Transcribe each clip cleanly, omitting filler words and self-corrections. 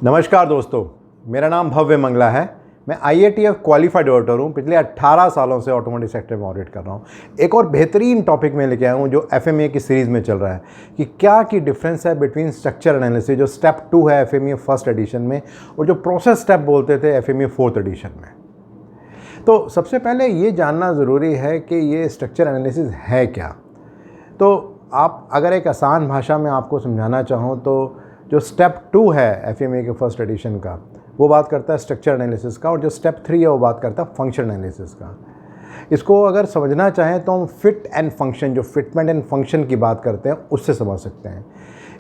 नमस्कार दोस्तों, मेरा नाम भव्य मंगला है। मैं IATF क्वालिफाइड ऑडिटर हूँ। पिछले 18 सालों से ऑटोमोटिव सेक्टर में ऑडिट कर रहा हूँ। एक और बेहतरीन टॉपिक में लेके आया हूँ जो FMEA की सीरीज़ में चल रहा है कि क्या की डिफरेंस है बिटवीन स्ट्रक्चर एनालिसिस जो स्टेप 2 है FMEA फर्स्ट एडिशन में और जो प्रोसेस स्टेप बोलते थे FMEA फोर्थ एडिशन में। तो सबसे पहले ये जानना ज़रूरी है कि ये स्ट्रक्चर एनालिसिस है क्या। तो आप अगर एक आसान भाषा में आपको समझाना चाहूँ तो जो स्टेप 2 है FMEA के फर्स्ट एडिशन का वो बात करता है स्ट्रक्चर एनालिसिस का, और जो स्टेप 3 है वो बात करता है फंक्शन एनालिसिस का। इसको अगर समझना चाहें तो हम फिट एंड फंक्शन, जो फिटमेंट एंड फंक्शन की बात करते हैं, उससे समझ सकते हैं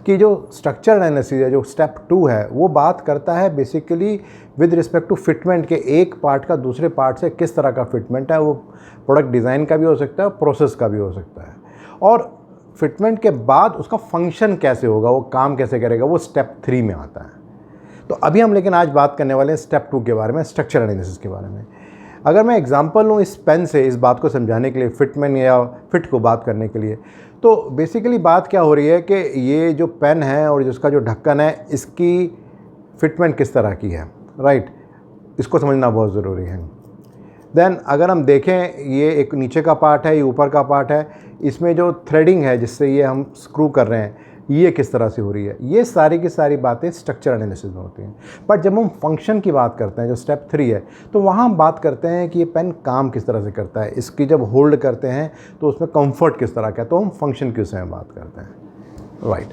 कि जो स्ट्रक्चर एनालिसिस है, जो स्टेप 2 है, वो बात करता है basically with respect to fitment के एक पार्ट का दूसरे पार्ट से किस तरह का फिटमेंट है। वो प्रोडक्ट डिज़ाइन का भी हो सकता है, प्रोसेस का भी हो सकता है, और फिटमेंट के बाद उसका फंक्शन कैसे होगा, वो काम कैसे करेगा, वो स्टेप 3 में आता है। तो अभी हम लेकिन आज बात करने वाले हैं स्टेप 2 के बारे में, स्ट्रक्चर एनालिसिस के बारे में। अगर मैं एग्जांपल लूँ इस पेन से इस बात को समझाने के लिए, फिटमेंट या फिट को बात करने के लिए, तो बेसिकली बात क्या हो रही है कि ये जो पेन है और जिसका जो ढक्कन है, इसकी फिटमेंट किस तरह की है, राइट। इसको समझना बहुत ज़रूरी है। देन अगर हम देखें, ये एक नीचे का पार्ट है, ये ऊपर का पार्ट है, इसमें जो थ्रेडिंग है जिससे ये हम स्क्रू कर रहे हैं, ये किस तरह से हो रही है, ये सारी की सारी बातें स्ट्रक्चर एनालिसिस में होती हैं। पर जब हम फंक्शन की बात करते हैं, जो स्टेप 3 है, तो वहाँ हम बात करते हैं कि ये पेन काम किस तरह से करता है, इसकी जब होल्ड करते हैं तो उसमें कंफर्ट किस तरह का है, तो हम फंक्शन की उसमें बात करते हैं, राइट।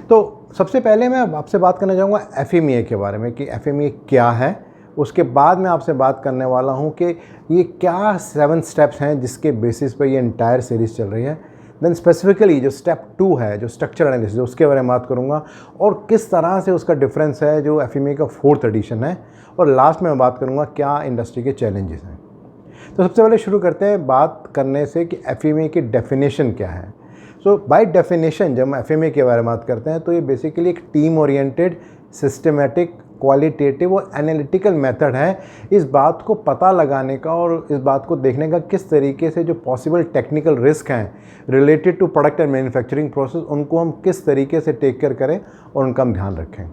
तो सबसे पहले मैं आपसे बात करना चाहूँगा FMEA के बारे में कि FMEA क्या है। उसके बाद मैं आपसे बात करने वाला हूँ कि ये क्या 7 स्टेप्स हैं जिसके बेसिस पे ये एंटायर सीरीज़ चल रही है। देन स्पेसिफिकली जो स्टेप 2 है, जो स्ट्रक्चर एनालिसिस, उसके बारे में बात करूँगा और किस तरह से उसका डिफरेंस है जो FMEA का फोर्थ एडिशन है, और लास्ट में मैं बात करूँगा क्या इंडस्ट्री के चैलेंजेस हैं। तो सबसे पहले शुरू करते हैं बात करने से कि FMEA की डेफिनेशन क्या है। सो बाय डेफिनेशन जब हम FMEA के बारे में बात करते हैं तो ये बेसिकली एक टीम ओरिएंटेड, सिस्टमेटिक, क्वालिटेटिव और एनालिटिकल मेथड है इस बात को पता लगाने का और इस बात को देखने का किस तरीके से जो पॉसिबल टेक्निकल रिस्क हैं related to product and manufacturing process, उनको हम किस तरीके से टेक केयर करें और उनका हम ध्यान रखें।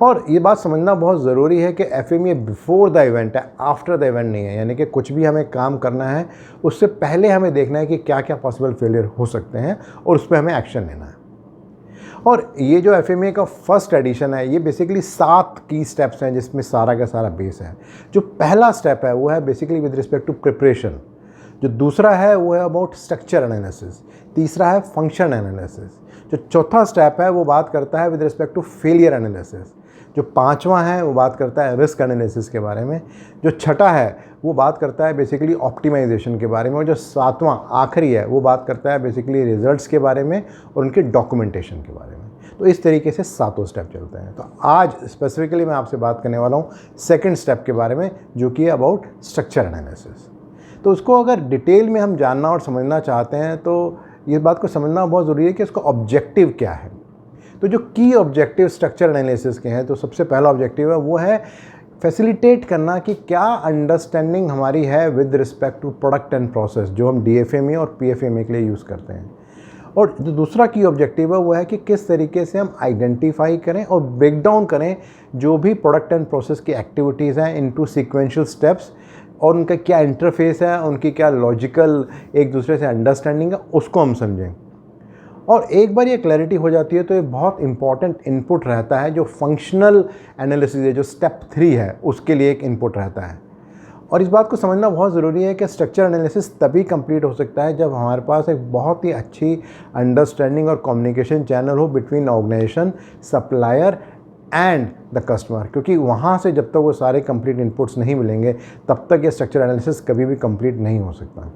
और ये बात समझना बहुत ज़रूरी है कि FMEA बिफोर द इवेंट है, आफ्टर द इवेंट नहीं है। यानी कि कुछ भी हमें काम करना है उससे पहले हमें देखना है कि क्या क्या पॉसिबल फेलियर हो सकते हैं और उस पर हमें एक्शन लेना है। और ये जो FMEA का फर्स्ट एडिशन है, ये बेसिकली 7 की स्टेप्स हैं जिसमें सारा का सारा बेस है। जो पहला स्टेप है वो है basically with respect to preparation, जो दूसरा है वो है अबाउट स्ट्रक्चर एनालिसिस, तीसरा है फंक्शन एनालिसिस, जो चौथा स्टेप है वो बात करता है with respect to failure analysis, जो पांचवा है वो बात करता है रिस्क एनालिसिस के बारे में, जो छठा है वो बात करता है बेसिकली ऑप्टिमाइजेशन के बारे में, और जो सातवां आखिरी है वो बात करता है बेसिकली रिजल्ट्स के बारे में और उनके डॉक्यूमेंटेशन के बारे में। तो इस तरीके से सातों स्टेप चलते हैं। तो आज स्पेसिफिकली मैं आपसे बात करने वाला हूँ सेकंड स्टेप के बारे में, जो कि है अबाउट स्ट्रक्चर एनालिसिस। तो उसको अगर डिटेल में हम जानना और समझना चाहते हैं तो ये बात को समझना बहुत ज़रूरी है कि इसका ऑब्जेक्टिव क्या है। तो जो की ऑब्जेक्टिव स्ट्रक्चर एनालिसिस के हैं, तो सबसे पहला ऑब्जेक्टिव है वो है फैसिलिटेट करना कि क्या अंडरस्टैंडिंग हमारी है with respect to product and process, जो हम DFMEA और PFMEA के लिए यूज़ करते हैं। और जो दूसरा की ऑब्जेक्टिव है वो है कि किस तरीके से हम आइडेंटिफाई करें और ब्रेक डाउन करें जो भी प्रोडक्ट एंड प्रोसेस की एक्टिविटीज़ हैं इनटू सीक्वेंशियल स्टेप्स, और उनका क्या इंटरफेस है, उनकी क्या लॉजिकल एक दूसरे से अंडरस्टैंडिंग है, उसको हम समझें। और एक बार ये क्लैरिटी हो जाती है तो एक बहुत इंपॉर्टेंट इनपुट रहता है जो फंक्शनल एनालिसिस है, जो स्टेप 3 है, उसके लिए एक इनपुट रहता है। और इस बात को समझना बहुत ज़रूरी है कि स्ट्रक्चर एनालिसिस तभी कंप्लीट हो सकता है जब हमारे पास एक बहुत ही अच्छी अंडरस्टैंडिंग और कम्युनिकेशन चैनल हो between organisation, supplier and the customer, क्योंकि वहाँ से जब तक वो सारे कंप्लीट इनपुट्स नहीं मिलेंगे तब तक ये स्ट्रक्चर एनालिसिस कभी भी कंप्लीट नहीं हो सकता।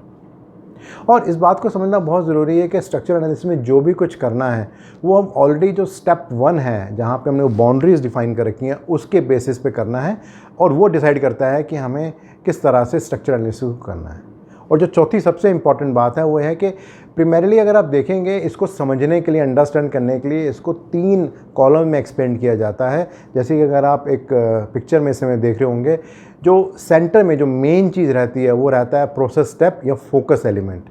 और इस बात को समझना बहुत ज़रूरी है कि स्ट्रक्चर एनालिसिस में जो भी कुछ करना है वो हम ऑलरेडी जो स्टेप 1 है जहाँ पे हमने वो बाउंड्रीज डिफाइन कर रखी हैं उसके बेसिस पे करना है, और वो डिसाइड करता है कि हमें किस तरह से स्ट्रक्चर एनालिसिस करना है। और जो चौथी सबसे इम्पॉर्टेंट बात है वो है कि प्राइमरीली अगर आप देखेंगे इसको समझने के लिए, अंडरस्टैंड करने के लिए इसको 3 कॉलम में एक्सपेंड किया जाता है। जैसे कि अगर आप एक पिक्चर में से देख रहे होंगे, जो सेंटर में जो मेन चीज़ रहती है वो रहता है प्रोसेस स्टेप या फोकस एलिमेंट,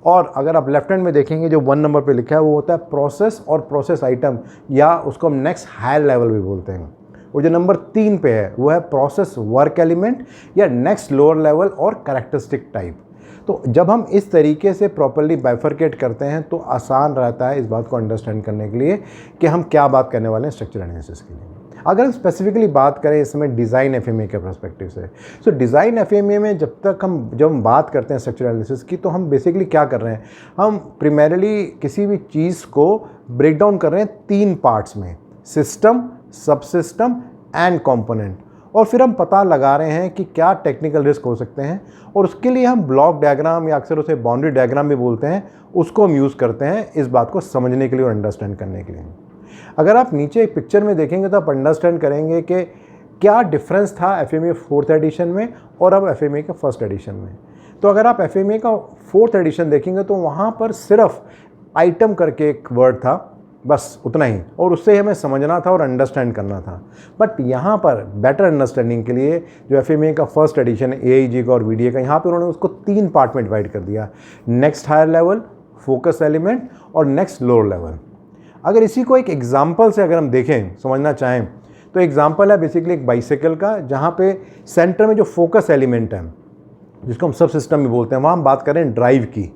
और अगर आप लेफ्ट हैंड में देखेंगे जो 1 नंबर पे लिखा है वो होता है प्रोसेस और प्रोसेस आइटम, या उसको हम नेक्स्ट हायर लेवल भी बोलते हैं। और जो नंबर 3 पे है वो है प्रोसेस वर्क एलिमेंट या नेक्स्ट लोअर लेवल और कैरेक्टरिस्टिक टाइप। तो जब हम इस तरीके से प्रॉपर्ली बाइफरकेट करते हैं तो आसान रहता है इस बात को अंडरस्टैंड करने के लिए कि हम क्या बात करने वाले हैं स्ट्रक्चर एनालिसिस के लिए। अगर हम स्पेसिफिकली बात करें इस समय डिज़ाइन एफएमए के पर्सपेक्टिव से, तो डिज़ाइन एफएमए में जब हम बात करते हैं स्ट्रक्चर एनालिसिस की, तो हम बेसिकली क्या कर रहे हैं, हम प्राइमरीली किसी भी चीज़ को ब्रेक डाउन कर रहे हैं 3 पार्ट्स में, सिस्टम, सब सिस्टम एंड कंपोनेंट, और फिर हम पता लगा रहे हैं कि क्या टेक्निकल रिस्क हो सकते हैं, और उसके लिए हम ब्लॉक डायग्राम या अक्सर उसे बाउंड्री डायग्राम भी बोलते हैं, उसको हम यूज़ करते हैं इस बात को समझने के लिए और अंडरस्टैंड करने के लिए। अगर आप नीचे एक पिक्चर में देखेंगे तो आप अंडरस्टैंड करेंगे कि क्या डिफरेंस था एफएमए 4th एडिशन में और अब एफएमए के 1st एडिशन में। तो अगर आप एफएमए का 4th एडिशन देखेंगे तो वहाँ पर सिर्फ आइटम करके एक वर्ड था, बस उतना ही, और उससे हमें समझना था और अंडरस्टैंड करना था। बट यहाँ पर बेटर अंडरस्टैंडिंग के लिए जो एफएमए का 1st एडिशन है एआईजी का और वीडीए का, यहाँ पर उन्होंने उसको 3 पार्ट में डिवाइड कर दिया, next higher level, focus element और नेक्स्ट लोअर लेवल। अगर इसी को एक एग्जाम्पल से अगर हम देखें, समझना चाहें, तो एग्जाम्पल है बेसिकली एक बाइसाइकिल का, जहाँ पे सेंटर में जो फोकस एलिमेंट है जिसको हम सब सिस्टम में बोलते हैं, वहाँ हम बात करें ड्राइव की,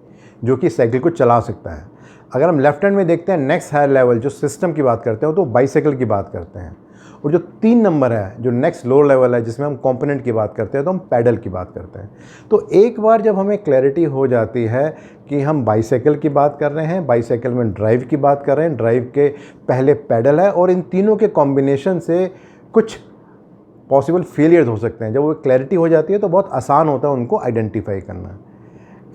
जो कि साइकिल को चला सकता है। अगर हम लेफ्ट हैंड में देखते हैं नेक्स्ट हायर लेवल जो सिस्टम की बात करते हैं तो बाइसाइकिल की बात करते हैं, और जो 3 नंबर है जो नेक्स्ट लोअर लेवल है जिसमें हम कंपोनेंट की बात करते हैं तो हम पैडल की बात करते हैं। तो एक बार जब हमें क्लैरिटी हो जाती है कि हम बाइसाइकिल की बात कर रहे हैं, बाइसाइकिल में ड्राइव की बात कर रहे हैं, ड्राइव के पहले पैडल है, और इन तीनों के कॉम्बिनेशन से कुछ पॉसिबल फेलियर्स हो सकते हैं, जब वो क्लैरिटी हो जाती है तो बहुत आसान होता है उनको आइडेंटिफाई करना।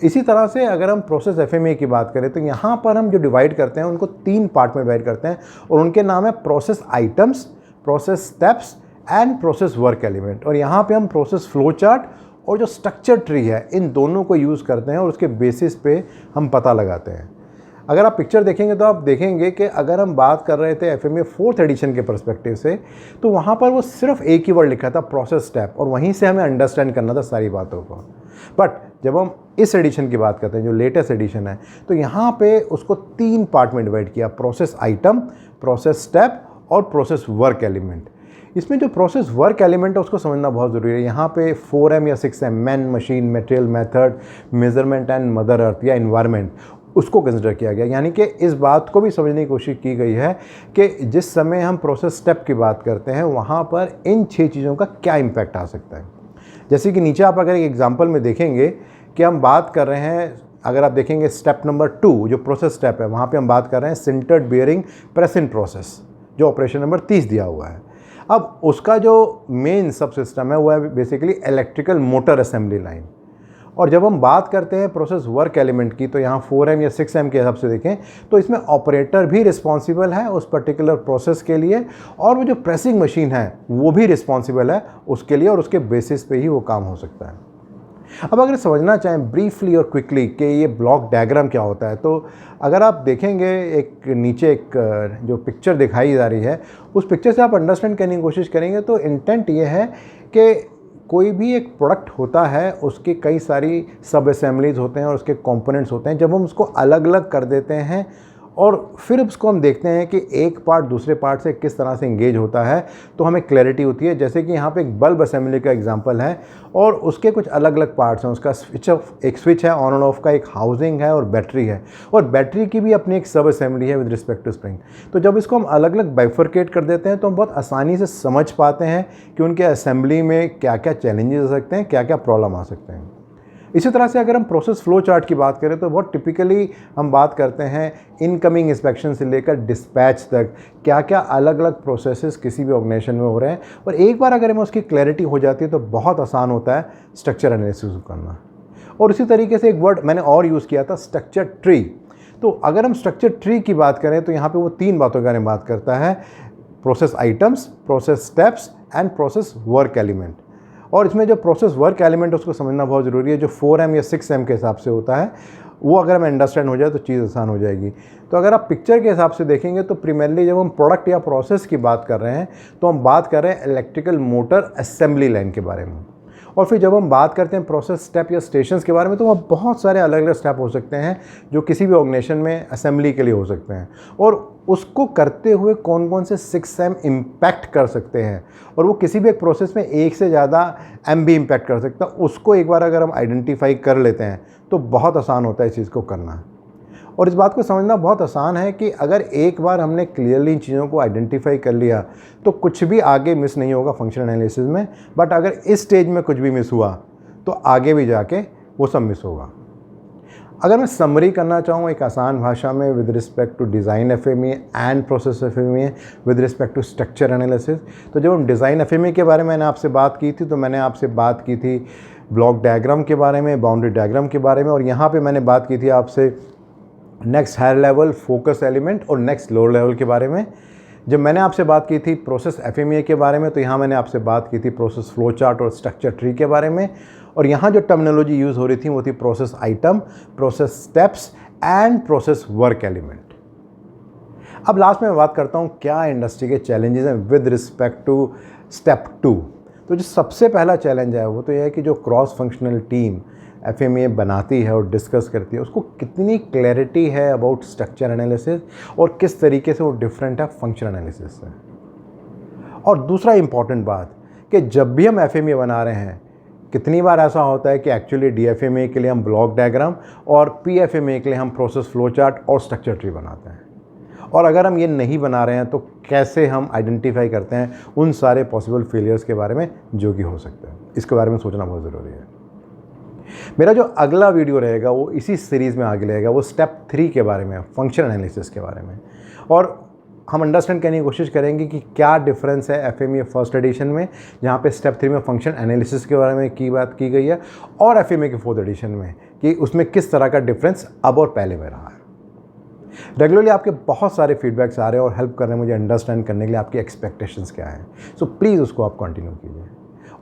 इसी तरह से अगर हम प्रोसेस एफएमए की बात करें तो यहाँ पर हम जो डिवाइड करते हैं उनको 3 पार्ट में डिवाइड करते हैं, और उनके नाम है process items, process steps and process work element. और यहाँ पे हम प्रोसेस फ्लो चार्ट और जो स्ट्रक्चर ट्री है इन दोनों को यूज़ करते हैं और उसके बेसिस पे हम पता लगाते हैं। अगर आप पिक्चर देखेंगे तो आप देखेंगे कि अगर हम बात कर रहे थे एफएमए 4th एडिशन के पर्सपेक्टिव से, तो वहाँ पर वो सिर्फ एक ही वर्ड लिखा था, प्रोसेस स्टेप, और वहीं से हमें अंडरस्टैंड करना था सारी बातों को। बट जब हम इस एडिशन की बात करते हैं जो लेटेस्ट एडिशन है, तो यहाँ पे उसको 3 पार्ट में डिवाइड किया, प्रोसेस आइटम, प्रोसेस स्टेप और प्रोसेस वर्क एलिमेंट। इसमें जो प्रोसेस वर्क एलिमेंट है उसको समझना बहुत ज़रूरी है। यहाँ पे 4M या 6M, man, machine, material, method, measurement and mother earth या इन्वायरमेंट, उसको कंसिडर किया गया। यानी कि इस बात को भी समझने की कोशिश की गई है कि जिस समय हम प्रोसेस स्टेप की बात करते हैं वहाँ पर इन 6 चीज़ों का क्या इम्पैक्ट आ सकता है। जैसे कि नीचे आप अगर एक एग्जांपल में देखेंगे कि हम बात कर रहे हैं, अगर आप देखेंगे स्टेप नंबर 2 जो प्रोसेस स्टेप है, वहाँ पे हम बात कर रहे हैं sintered bearing press in process, जो ऑपरेशन नंबर 30 दिया हुआ है। अब उसका जो मेन सब सिस्टम है वो है basically electrical motor assembly line. और जब हम बात करते हैं प्रोसेस वर्क एलिमेंट की, तो यहाँ 4M या 6M के हिसाब से देखें तो इसमें ऑपरेटर भी रिस्पॉन्सिबल है उस पर्टिकुलर प्रोसेस के लिए, और वो जो प्रेसिंग मशीन है वो भी रिस्पॉन्सिबल है उसके लिए, और उसके बेसिस पे ही वो काम हो सकता है। अब अगर समझना चाहें ब्रीफली और क्विकली कि ये ब्लॉक डायग्राम क्या होता है, तो अगर आप देखेंगे एक नीचे एक जो पिक्चर दिखाई जा रही है, उस पिक्चर से आप अंडरस्टैंड करने की कोशिश करेंगे तो इंटेंट ये है कि कोई भी एक प्रोडक्ट होता है, उसकी कई सारी सब असेंबलीज होते हैं और उसके कंपोनेंट्स होते हैं। जब हम उसको अलग अलग कर देते हैं और फिर उसको हम देखते हैं कि एक पार्ट दूसरे पार्ट से किस तरह से इंगेज होता है, तो हमें क्लैरिटी होती है। जैसे कि यहाँ पे एक बल्ब असेंबली का एग्जांपल है और उसके कुछ अलग अलग पार्ट्स हैं, उसका एक स्विच है ऑन एंड ऑफ का, एक हाउसिंग है और बैटरी है, और बैटरी की भी अपनी एक सब असेंबली है विद रिस्पेक्ट टू स्प्रिंग। तो जब इसको हम अलग अलग बाइफरकेट कर देते हैं तो हम बहुत आसानी से समझ पाते हैं कि उनके असेंबली में क्या क्या चैलेंजेस आ सकते हैं, क्या क्या प्रॉब्लम आ सकते हैं। इसी तरह से अगर हम प्रोसेस फ्लो चार्ट की बात करें तो बहुत टिपिकली हम बात करते हैं इनकमिंग इंस्पेक्शन से लेकर डिस्पैच तक क्या क्या अलग अलग प्रोसेसेस किसी भी ऑर्गेनाइजेशन में हो रहे हैं, और एक बार अगर हमें उसकी क्लैरिटी हो जाती है तो बहुत आसान होता है स्ट्रक्चर एनालिसिस करना। और इसी तरीके से एक वर्ड मैंने और यूज़ किया था, स्ट्रक्चर ट्री। तो अगर हम स्ट्रक्चर ट्री की बात करें तो यहाँ पर वो 3 बातों के बारे में बात करता है, process items, process steps and process work element. और इसमें जो प्रोसेस वर्क एलिमेंट है उसको समझना बहुत ज़रूरी है, जो 4M या 6M के हिसाब से होता है, वो अगर हमें अंडरस्टैंड हो जाए तो चीज़ आसान हो जाएगी। तो अगर आप पिक्चर के हिसाब से देखेंगे तो प्राइमरली जब हम प्रोडक्ट या प्रोसेस की बात कर रहे हैं तो हम बात कर रहे हैं इलेक्ट्रिकल मोटर असेंबली लाइन के बारे में। और फिर जब हम बात करते हैं प्रोसेस स्टेप या स्टेशंस के बारे में, तो वहाँ बहुत सारे अलग अलग स्टेप हो सकते हैं जो किसी भी ऑर्गेनाइजेशन में असेंबली के लिए हो सकते हैं, और उसको करते हुए कौन कौन से 6M इम्पैक्ट कर सकते हैं, और वो किसी भी एक प्रोसेस में एक से ज़्यादा M भी इम्पैक्ट कर सकता है। उसको एक बार अगर हम आइडेंटिफाई कर लेते हैं तो बहुत आसान होता है इस चीज़ को करना। और इस बात को समझना बहुत आसान है कि अगर एक बार हमने क्लियरली इन चीज़ों को आइडेंटिफाई कर लिया तो कुछ भी आगे मिस नहीं होगा फंक्शनल एनालिसिस में। बट अगर इस स्टेज में कुछ भी मिस हुआ तो आगे भी जाके वो सब मिस होगा। अगर मैं समरी करना चाहूँ एक आसान भाषा में with respect to design FMEA and process FMEA with respect to structure analysis, तो जब हम डिज़ाइन FMEA के बारे में मैंने आपसे बात की थी, तो मैंने आपसे बात की थी ब्लॉक डायग्राम के बारे में, बाउंड्री डायग्राम के बारे में, और यहाँ पे मैंने बात की थी आपसे next higher level focus element और नेक्स्ट लोअर लेवल के बारे में। जब मैंने आपसे बात की थी प्रोसेस FMEA के बारे में, तो यहाँ मैंने आपसे बात की थी प्रोसेस फ्लो चार्ट और स्ट्रक्चर ट्री के बारे में, और यहाँ जो टर्मिनोलॉजी यूज़ हो रही थी वो थी process item, process steps and process work element. अब लास्ट में मैं बात करता हूँ क्या इंडस्ट्री के चैलेंजेस हैं विद रिस्पेक्ट टू स्टेप 2। तो जो सबसे पहला चैलेंज है वो तो यह है कि जो क्रॉस फंक्शनल टीम FMEA बनाती है और डिस्कस करती है उसको कितनी क्लैरिटी है अबाउट स्ट्रक्चर एनालिसिस और किस तरीके से वो डिफरेंट है फंक्शन एनालिसिस से। और दूसरा इंपॉर्टेंट बात कि जब भी हम FMEA बना रहे हैं, कितनी बार ऐसा होता है कि एक्चुअली DFMEA के लिए हम ब्लॉक डायग्राम और PFMEA के लिए हम प्रोसेस फ्लो चार्ट और स्ट्रक्चर ट्री बनाते हैं, और अगर हम ये नहीं बना रहे हैं तो कैसे हम आइडेंटिफाई करते हैं उन सारे पॉसिबल फेलियर्स के बारे में जो कि हो सकते हैं। इसके बारे में सोचना बहुत ज़रूरी है। मेरा जो अगला वीडियो रहेगा वो इसी सीरीज़ में आगे रहेगा, वो स्टेप 3 के बारे में, फंक्शन एनालिसिस के बारे में, और हम अंडरस्टैंड करने की कोशिश करेंगे कि क्या डिफरेंस है FMEA फर्स्ट एडिशन में, जहाँ पे स्टेप 3 में फंक्शन एनालिसिस के बारे में की बात की गई है, और FMEA के फोर्थ एडिशन में कि उसमें किस तरह का डिफरेंस अब और पहले में रहा है। रेगुलरली आपके बहुत सारे फीडबैक्स आ रहे हैं और हेल्प कर रहे हैं मुझे अंडरस्टैंड करने के लिए आपकी एक्सपेक्टेशंस क्या है। सो प्लीज़ उसको आप कंटिन्यू कीजिए।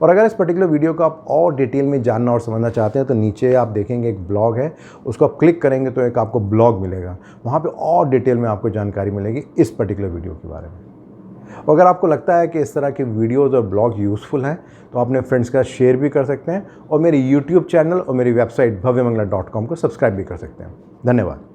और अगर इस पर्टिकुलर वीडियो को आप और डिटेल में जानना और समझना चाहते हैं तो नीचे आप देखेंगे एक ब्लॉग है, उसको आप क्लिक करेंगे तो एक आपको ब्लॉग मिलेगा, वहाँ पे और डिटेल में आपको जानकारी मिलेगी इस पर्टिकुलर वीडियो के बारे में। और अगर आपको लगता है कि इस तरह के वीडियोज़ और ब्लॉग यूज़फुल हैं तो आप अपने फ्रेंड्स का शेयर भी कर सकते हैं, और मेरे YouTube चैनल और मेरी वेबसाइट bhavyamangla.com को सब्सक्राइब भी कर सकते हैं। धन्यवाद।